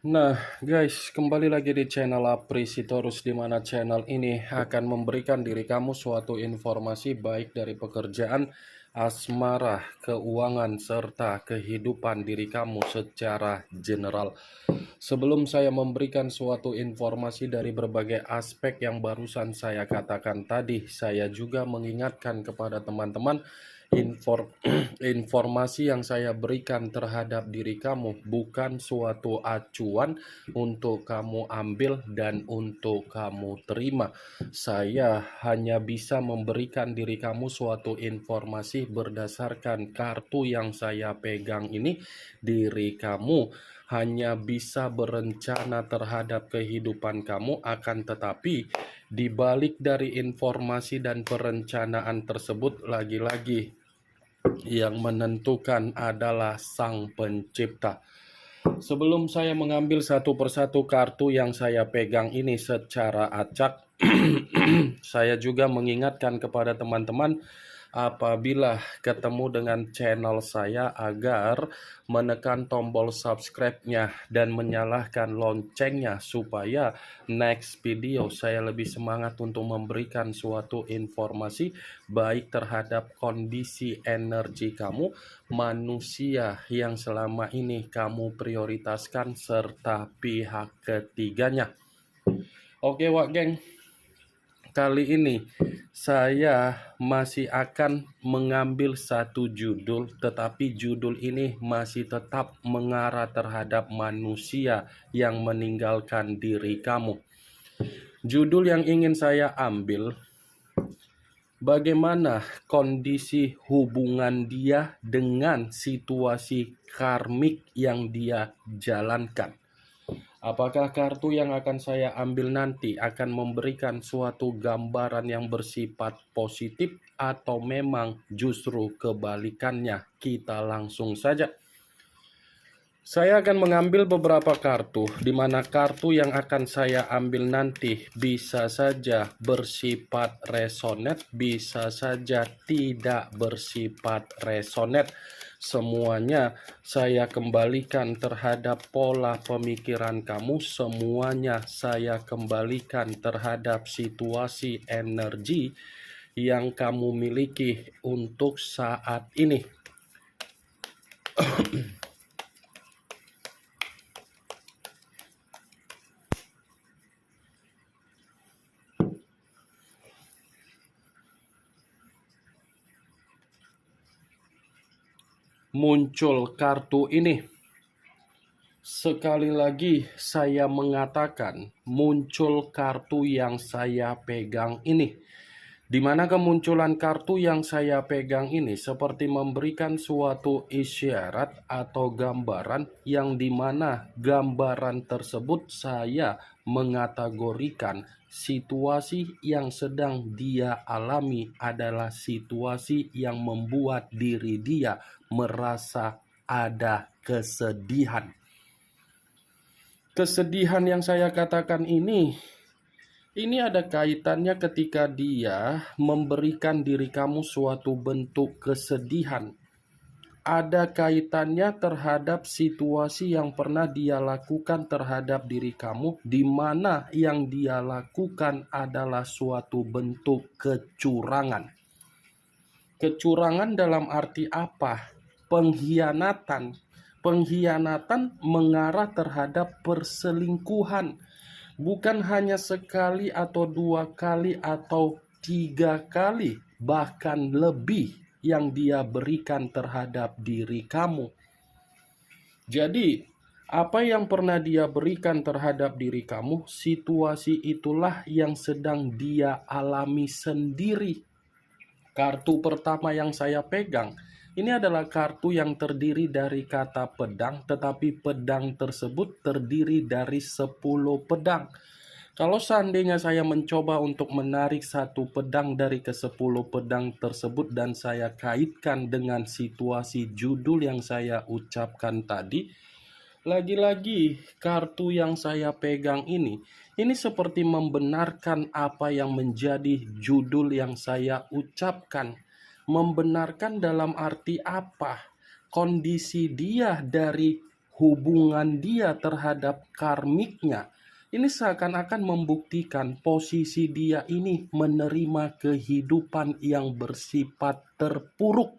Nah, guys, kembali lagi di channel Aprisitorus, di mana channel ini akan memberikan diri kamu suatu informasi baik dari pekerjaan, asmara, keuangan, serta kehidupan diri kamu secara general. Sebelum saya memberikan suatu informasi dari berbagai aspek yang barusan saya katakan tadi, saya juga mengingatkan kepada teman-teman informasi yang saya berikan terhadap diri kamu bukan suatu acuan untuk kamu ambil dan untuk kamu terima. Saya hanya bisa memberikan diri kamu suatu informasi berdasarkan kartu yang saya pegang ini. Diri kamu hanya bisa berencana terhadap kehidupan kamu, akan tetapi di balik dari informasi dan perencanaan tersebut, lagi-lagi yang menentukan adalah Sang Pencipta. Sebelum saya mengambil satu persatu kartu yang saya pegang ini secara acak, saya juga mengingatkan kepada teman-teman apabila ketemu dengan channel saya agar menekan tombol subscribe-nya dan menyalakan loncengnya supaya next video saya lebih semangat untuk memberikan suatu informasi baik terhadap kondisi energi kamu, manusia yang selama ini kamu prioritaskan, serta pihak ketiganya. Oke, Wak Geng. Kali ini saya masih akan mengambil satu judul, tetapi judul ini masih tetap mengarah terhadap manusia yang meninggalkan diri kamu. Judul yang ingin saya ambil, bagaimana kondisi hubungan dia dengan situasi karmik yang dia jalankan. Apakah kartu yang akan saya ambil nanti akan memberikan suatu gambaran yang bersifat positif atau memang justru kebalikannya? Kita langsung saja. Saya akan mengambil beberapa kartu, di mana kartu yang akan saya ambil nanti bisa saja bersifat resonate, bisa saja tidak bersifat resonate. Semuanya saya kembalikan terhadap pola pemikiran kamu, semuanya saya kembalikan terhadap situasi energi yang kamu miliki untuk saat ini. Muncul kartu ini. Sekali lagi saya mengatakan, muncul kartu yang saya pegang ini. Di mana kemunculan kartu yang saya pegang ini seperti memberikan suatu isyarat atau gambaran, yang dimana gambaran tersebut saya mengategorikan situasi yang sedang dia alami adalah situasi yang membuat diri dia merasa ada kesedihan. Kesedihan yang saya katakan ini ada kaitannya ketika dia memberikan diri kamu suatu bentuk kesedihan. Ada kaitannya terhadap situasi yang pernah dia lakukan terhadap diri kamu, di mana yang dia lakukan adalah suatu bentuk kecurangan. Kecurangan dalam arti apa? Pengkhianatan. Pengkhianatan mengarah terhadap perselingkuhan. Bukan hanya sekali atau dua kali atau tiga kali, bahkan lebih yang dia berikan terhadap diri kamu. Jadi, apa yang pernah dia berikan terhadap diri kamu, situasi itulah yang sedang dia alami sendiri. Kartu pertama yang saya pegang, ini adalah kartu yang terdiri dari kata pedang, tetapi pedang tersebut terdiri dari 10 pedang. Kalau seandainya saya mencoba untuk menarik satu pedang dari ke-10 pedang tersebut dan saya kaitkan dengan situasi judul yang saya ucapkan tadi, lagi-lagi kartu yang saya pegang ini seperti membenarkan apa yang menjadi judul yang saya ucapkan. Membenarkan dalam arti apa? Kondisi dia dari hubungan dia terhadap karmiknya, ini seakan-akan membuktikan posisi dia ini menerima kehidupan yang bersifat terpuruk.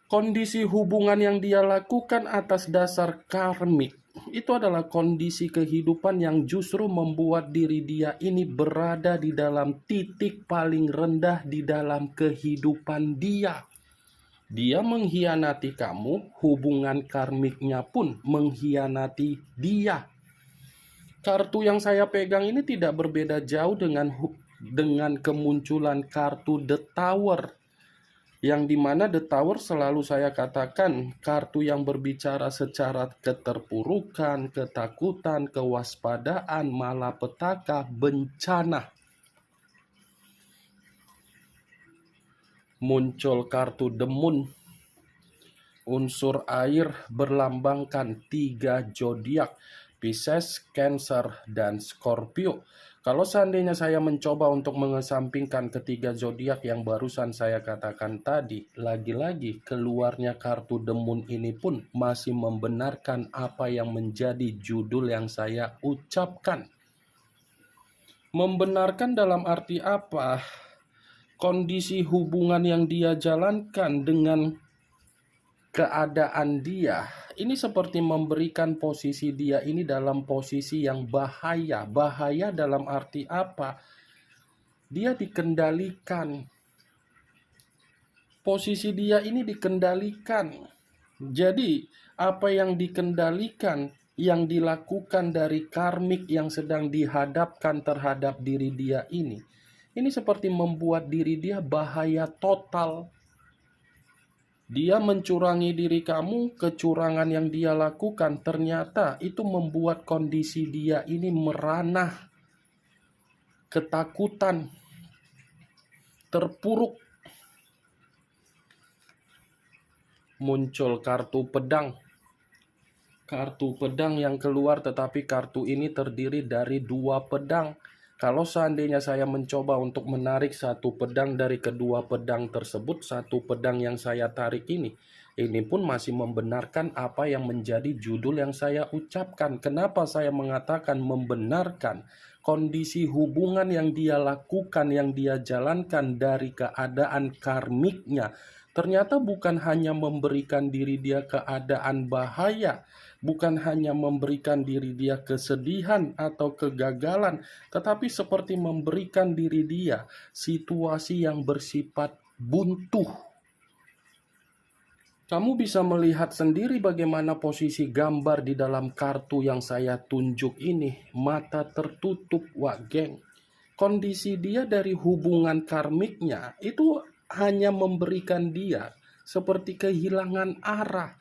Kondisi hubungan yang dia lakukan atas dasar karmik itu adalah kondisi kehidupan yang justru membuat diri dia ini berada di dalam titik paling rendah di dalam kehidupan dia. Dia mengkhianati kamu, hubungan karmiknya pun mengkhianati dia. Kartu yang saya pegang ini tidak berbeda jauh dengan kemunculan kartu The Tower, yang dimana The Tower selalu saya katakan kartu yang berbicara secara keterpurukan, ketakutan, kewaspadaan, malapetaka, bencana. Muncul kartu The Moon, unsur air berlambangkan 3 zodiak, Pisces, Cancer, dan Scorpio. Kalau seandainya saya mencoba untuk mengesampingkan ketiga zodiak yang barusan saya katakan tadi, lagi-lagi keluarnya kartu The Moon ini pun masih membenarkan apa yang menjadi judul yang saya ucapkan. Membenarkan dalam arti apa? Kondisi hubungan yang dia jalankan dengan keadaan dia ini seperti memberikan posisi dia ini dalam posisi yang bahaya. Bahaya dalam arti apa? Dia dikendalikan. Posisi dia ini dikendalikan. Jadi apa yang dikendalikan, yang dilakukan dari karmik yang sedang dihadapkan terhadap diri dia ini seperti membuat diri dia bahaya total. Dia mencurangi diri kamu, kecurangan yang dia lakukan ternyata itu membuat kondisi dia ini meranah, ketakutan, terpuruk. Muncul kartu pedang. Kartu pedang yang keluar, tetapi kartu ini terdiri dari 2 pedang. Kalau seandainya saya mencoba untuk menarik satu pedang dari kedua pedang tersebut, satu pedang yang saya tarik ini pun masih membenarkan apa yang menjadi judul yang saya ucapkan. Kenapa saya mengatakan membenarkan? Kondisi hubungan yang dia lakukan, yang dia jalankan dari keadaan karmiknya, ternyata bukan hanya memberikan diri dia keadaan bahaya, bukan hanya memberikan diri dia kesedihan atau kegagalan, tetapi seperti memberikan diri dia situasi yang bersifat buntu. Kamu bisa melihat sendiri bagaimana posisi gambar di dalam kartu yang saya tunjuk ini. Mata tertutup, wak geng. Kondisi dia dari hubungan karmiknya itu hanya memberikan dia seperti kehilangan arah.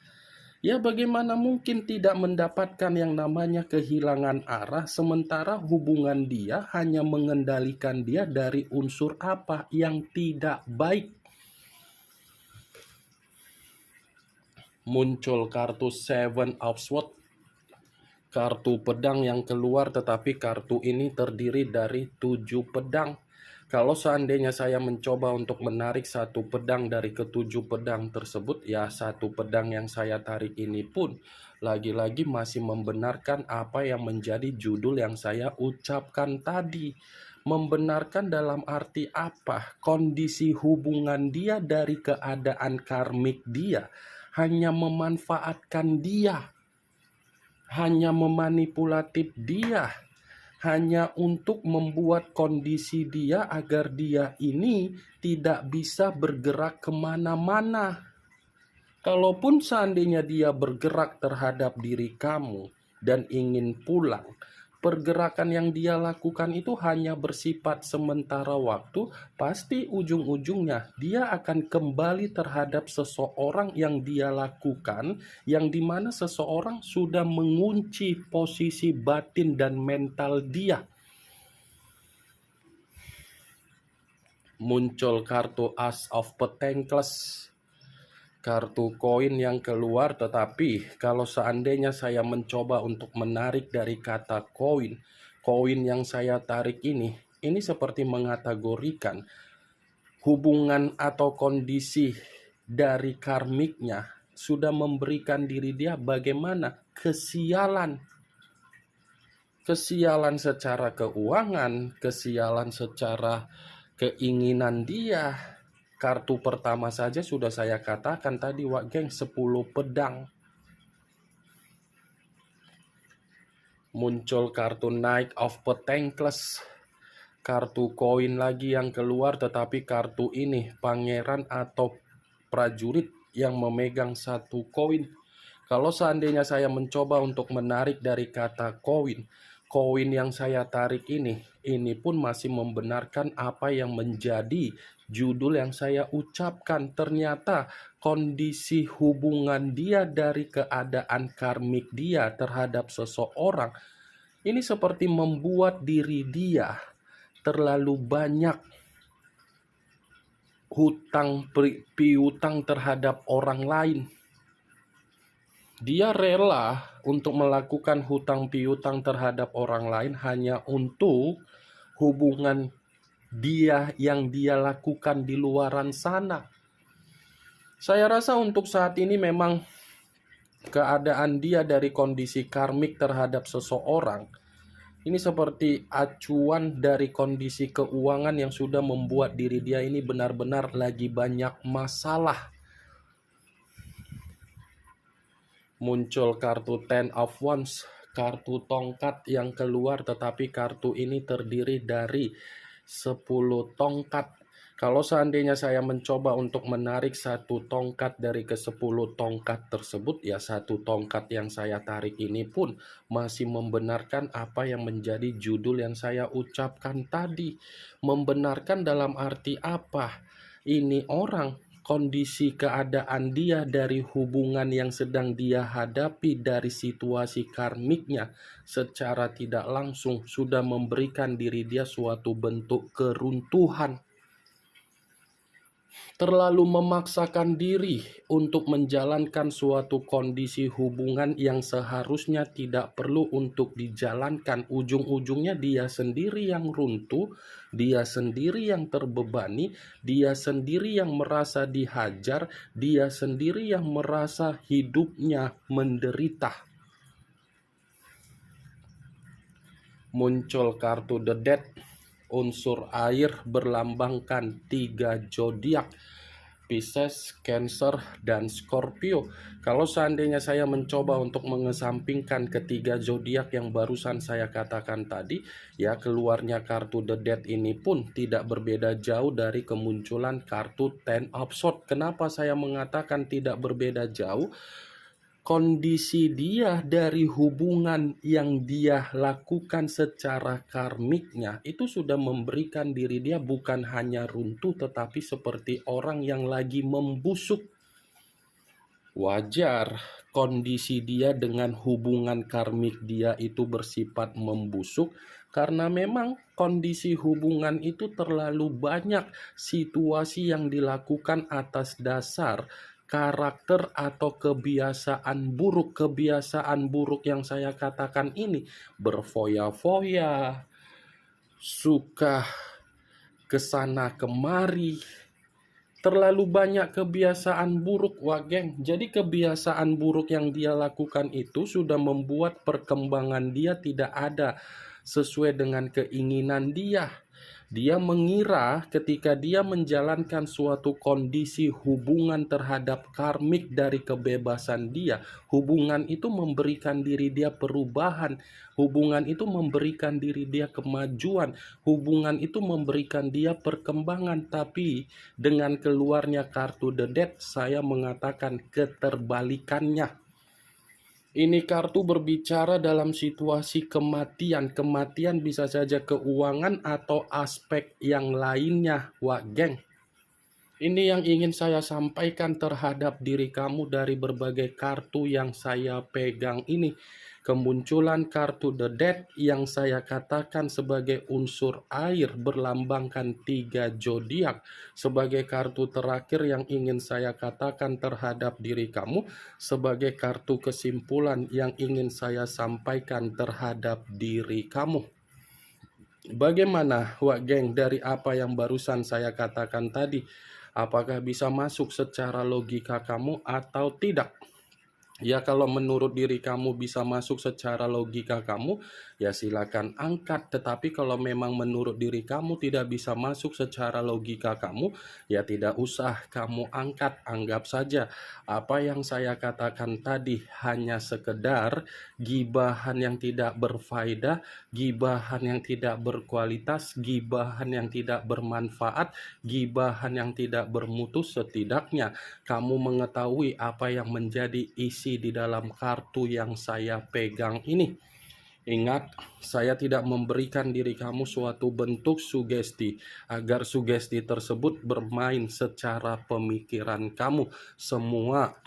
Ya, bagaimana mungkin tidak mendapatkan yang namanya kehilangan arah, sementara hubungan dia hanya mengendalikan dia dari unsur apa yang tidak baik. Muncul kartu Seven of Swords, kartu pedang yang keluar, tetapi kartu ini terdiri dari 7 pedang. Kalau seandainya saya mencoba untuk menarik satu pedang dari ketujuh pedang tersebut, ya satu pedang yang saya tarik ini pun lagi-lagi masih membenarkan apa yang menjadi judul yang saya ucapkan tadi. Membenarkan dalam arti apa? Kondisi hubungan dia dari keadaan karmik dia hanya memanfaatkan dia, hanya memanipulatif dia, hanya untuk membuat kondisi dia agar dia ini tidak bisa bergerak kemana-mana. Kalaupun seandainya dia bergerak terhadap diri kamu dan ingin pulang, pergerakan yang dia lakukan itu hanya bersifat sementara waktu, pasti ujung-ujungnya dia akan kembali terhadap seseorang yang dia lakukan, yang dimana seseorang sudah mengunci posisi batin dan mental dia. Muncul kartu Ace of Pentacles, kartu koin yang keluar, tetapi kalau seandainya saya mencoba untuk menarik dari kata koin yang saya tarik ini seperti mengategorikan hubungan atau kondisi dari karmiknya sudah memberikan diri dia bagaimana? Kesialan. Kesialan secara keuangan, kesialan secara keinginan dia. Kartu pertama saja sudah saya katakan tadi, Wak Geng, 10 pedang. Muncul kartu Knight of Pentacles. Kartu koin lagi yang keluar, tetapi kartu ini pangeran atau prajurit yang memegang satu koin. Kalau seandainya saya mencoba untuk menarik dari kata koin, koin yang saya tarik ini pun masih membenarkan apa yang menjadi judul yang saya ucapkan. Ternyata kondisi hubungan dia dari keadaan karmik dia terhadap seseorang ini seperti membuat diri dia terlalu banyak hutang piutang terhadap orang lain. Dia rela untuk melakukan hutang piutang terhadap orang lain hanya untuk hubungan dia yang dia lakukan di luaran sana. Saya rasa untuk saat ini memang keadaan dia dari kondisi karmik terhadap seseorang ini seperti acuan dari kondisi keuangan yang sudah membuat diri dia ini benar-benar lagi banyak masalah. Muncul kartu Ten of Wands, kartu tongkat yang keluar, tetapi kartu ini terdiri dari 10 tongkat. Kalau seandainya saya mencoba untuk menarik satu tongkat dari ke-10 tongkat tersebut, ya satu tongkat yang saya tarik ini pun masih membenarkan apa yang menjadi judul yang saya ucapkan tadi. Membenarkan dalam arti apa? Ini orang, kondisi keadaan dia dari hubungan yang sedang dia hadapi dari situasi karmiknya secara tidak langsung sudah memberikan diri dia suatu bentuk keruntuhan. Terlalu memaksakan diri untuk menjalankan suatu kondisi hubungan yang seharusnya tidak perlu untuk dijalankan. Ujung-ujungnya dia sendiri yang runtuh, dia sendiri yang terbebani, dia sendiri yang merasa dihajar, dia sendiri yang merasa hidupnya menderita. Muncul kartu The Death. Unsur air berlambangkan 3 zodiak, Pisces, Cancer, dan Scorpio. Kalau seandainya saya mencoba untuk mengesampingkan ketiga zodiak yang barusan saya katakan tadi, ya keluarnya kartu The Death ini pun tidak berbeda jauh dari kemunculan kartu Ten of Swords. Kenapa saya mengatakan tidak berbeda jauh? Kondisi dia dari hubungan yang dia lakukan secara karmiknya itu sudah memberikan diri dia bukan hanya runtuh tetapi seperti orang yang lagi membusuk. Wajar kondisi dia dengan hubungan karmik dia itu bersifat membusuk karena memang kondisi hubungan itu terlalu banyak situasi yang dilakukan atas dasar karakter atau kebiasaan buruk yang saya katakan ini berfoya-foya, suka kesana kemari, terlalu banyak kebiasaan buruk, Wak Geng. Jadi kebiasaan buruk yang dia lakukan itu sudah membuat perkembangan dia tidak ada sesuai dengan keinginan dia. Dia mengira ketika dia menjalankan suatu kondisi hubungan terhadap karmik dari kebebasan dia, hubungan itu memberikan diri dia perubahan, hubungan itu memberikan diri dia kemajuan, hubungan itu memberikan dia perkembangan. Tapi dengan keluarnya kartu The Death, saya mengatakan keterbalikannya. Ini kartu berbicara dalam situasi kematian. Kematian bisa saja keuangan atau aspek yang lainnya, Wak Geng. Ini yang ingin saya sampaikan terhadap diri kamu dari berbagai kartu yang saya pegang ini. Kemunculan kartu The Death yang saya katakan sebagai unsur air berlambangkan 3 zodiak. Sebagai kartu terakhir yang ingin saya katakan terhadap diri kamu. Sebagai kartu kesimpulan yang ingin saya sampaikan terhadap diri kamu. Bagaimana, Wak Geng, dari apa yang barusan saya katakan tadi? Apakah bisa masuk secara logika kamu atau tidak? Ya, kalau menurut diri kamu bisa masuk secara logika kamu, ya silakan angkat. Tetapi kalau memang menurut diri kamu tidak bisa masuk secara logika kamu, ya tidak usah kamu angkat. Anggap saja apa yang saya katakan tadi hanya sekedar gibahan yang tidak berfaedah, gibahan yang tidak berkualitas, gibahan yang tidak bermanfaat, gibahan yang tidak bermutu. Setidaknya kamu mengetahui apa yang menjadi isi di dalam kartu yang saya pegang ini. Ingat, saya tidak memberikan diri kamu suatu bentuk sugesti agar sugesti tersebut bermain secara pemikiran kamu. Semua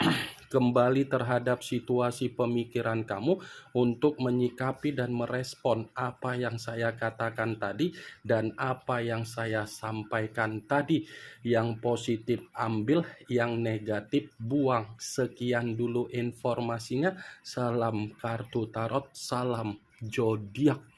kembali terhadap situasi pemikiran kamu untuk menyikapi dan merespon apa yang saya katakan tadi dan apa yang saya sampaikan tadi. Yang positif ambil, yang negatif buang. Sekian dulu informasinya. Salam kartu tarot, salam zodiak.